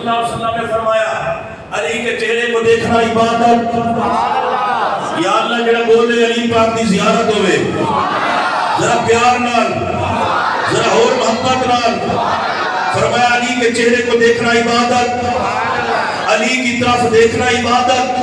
اللہ علیہ وسلم نے فرمایا علی کے چہرے کو دیکھنا عبادت. یا اللہ جڑا بولے علی پاک دی زیارت ہوئے ذرا پیار نال ذرا اور محبت نال. فرمایا علی کے چہرے کو دیکھنا عبادت, علی کی طرف دیکھنا عبادت.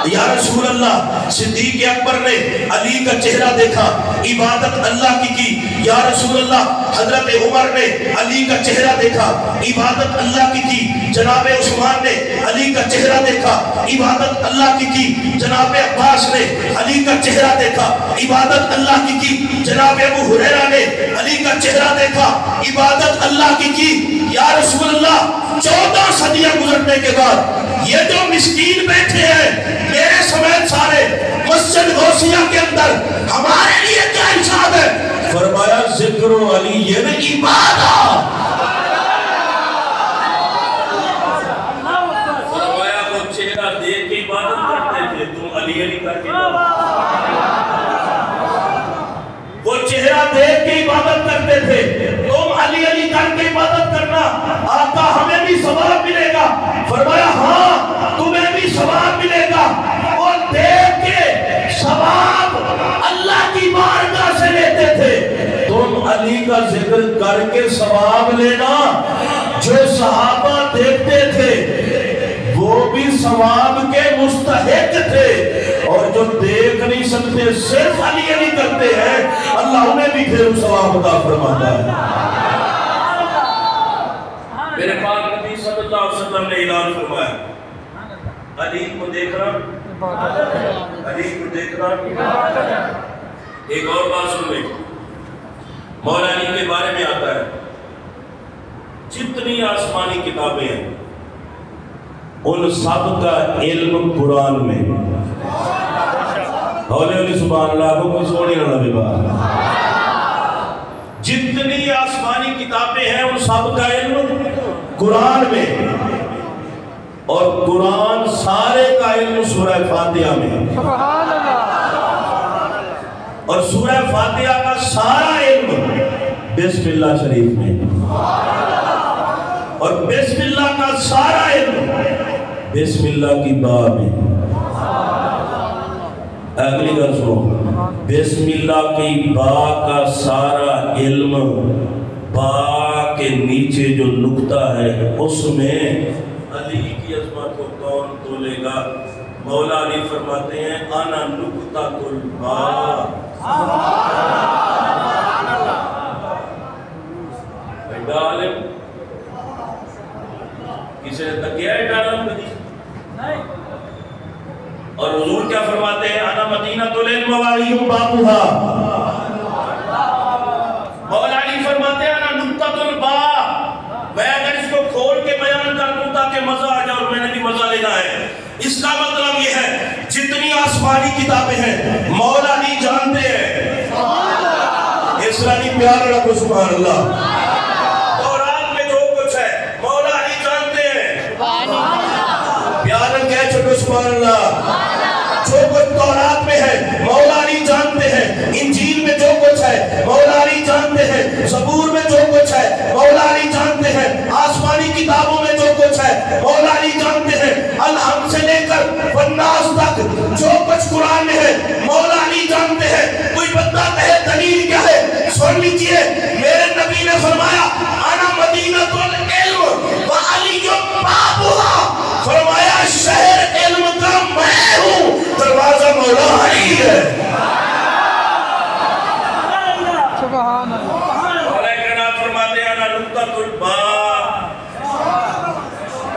یا رسول اللہ صدیق اکبر نے علی کا چہرہ دیکھا, عبادت اللہ کی. یا رسول اللہ حضرت عمر نے علی کا چہرہ دیکھا, عبادت اللہ کی. جناب عثمان نے علی کا چہرہ دیکھا, عبادت اللہ کی. جناب عباس نے علی کا چہرہ دیکھا, عبادت اللہ کی. جناب ابو ہریرہ نے علی کا چہرہ دیکھا, عبادت اللہ کی. یا رسول اللہ 14 صدیاں گزرنے کے بعد یہ جو مسکین بیٹھے ہیں میرے سمیت سارے مسجد غوثیہ کے اندر ہمارے لیے کیا ارشاد ہے؟ فرمایا ذکر علی یہ عبادت. فرمایا وہ چہرہ دیکھ کے عبادت کرتے تھے, تم علی علی کر کے وہ چہرہ دیکھ کے عبادت کرتے تھے, تم علی علی کر کے عبادت کرنا. آقا ہمیں بھی ثواب ملے گا. فرمایا ہاں تمہیں بھی ثواب ملے گا. اور دیکھ کے ثواب اللہ کی بارگاہ سے لیتے تھے. تم علی کا ذکر کر کے ثواب لینا. جو صحابہ دیکھتے تھے وہ بھی ثواب کے مستحق تھے, اور جو دیکھ نہیں سکتے صرف علی علی کرتے ہیں اللہ انہیں بھی پھر ثواب عطا فرماتا ہے. میرے پاک نبی صلی اللہ علیہ وسلم نے اعلان فرمایا علی کو دیکھنا, علی کو دیکھنا. ایک اور بات سن لیں, مولا علی کے بارے میں آتا ہے جتنی آسمانی کتابیں ہیں ان سب کا علم قرآن میں. ہولے ہولی سبحان اللہ کو کوئی سونی نہ نبی بات. جتنی آسمانی کتابیں ہیں ان سب کا علم قرآن میں, اور قرآن سارے کا علم سورہ فاتحہ میں, اور سورہ فاتحہ کا سارا علم بسم اللہ شریف میں, اور بسم اللہ کا سارا علم بسم اللہ کی با میں. اگلی گل سنو, بسم اللہ کی با کا سارا علم, با کے نیچے جو نقطہ ہے اس میں علی کی عظمت کو کون تولے گا؟ مولا علی فرماتے ہیں انا نقطہ البا. عالم کسی نے تکیہ ہے ڈالم کدی؟ اور حضور کیا فرماتے ہیں انا مدینۃ العلم وعلیم بابھا. مولا علی فرماتے ہیں انا نقطۃ البا. میں اگر اس کو کھول کے بیان کر دوں تاکہ مزہ آ جائے, اور میں نے بھی مزہ لینا ہے. اس کا مطلب یہ ہے جتنی آسمانی کتابیں ہیں مولا علی جانتے ہیں. اسرائیلی پیار رکھو سبحان اللہ. تورات میں جو کچھ ہے مولا علی جانتے ہیں. پیار کہہ چھوٹو سبحان اللہ. جو کچھ تورات میں ہے مولا علی جانتے ہیں, انجیل میں جو کچھ ہے مولا علی جانتے ہیں, زبور میں جو کچھ ہے مولا علی جانتے